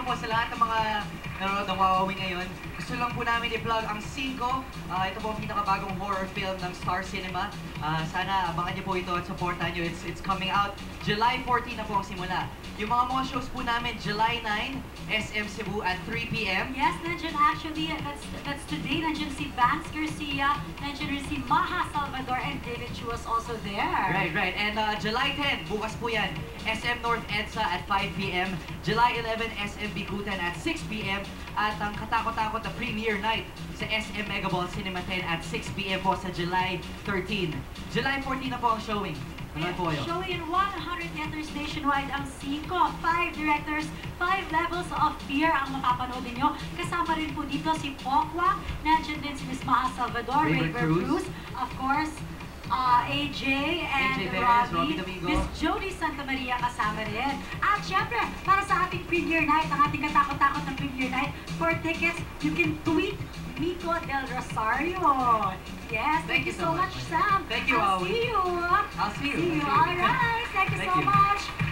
po sa lahat ng mga nanonood ng Wawawi ngayon. Gusto lang po namin i-plug ang 5. Ito po ang pinakabagong horror film ng Star Cinema. Sana abangan niyo po ito at supportan niyo. It's coming out July 14 na po ang simula. Yung mga shows po namin, July 9, SM Cebu at 3 p.m. Yes, nandiyan actually, that's today. Nandiyan si Vance Garcia, nandiyan rin si Maha Salvador, and David Chu was also there. Right. And July 10, bukas po yan, SM North EDSA at 5 p.m. July 11, SM Bikutan at 6 p.m. At ang katakot-takot na premiere night sa SM Megaball Cinema 10 at 6 p.m. po sa July 13. July 14 na po ang showing. Showing in 100 theaters nationwide ang 5 directors, 5 levels of fear ang mapapanood ninyo. Kasama rin po dito si Pokwa, nandiyan din si Miss Maha Salvador, Raver Cruz, of course, AJ and Robbie, Miss Jody Santa Maria kasama rin. At syempre, para sa ating premiere night, ang ating katakot-takot ng premiere night, for tickets, you can tweet Miko Del Rosario. Yes, thank you so much, Sam. Thank you, I'll see you. I'll see you. All right, thank you so much.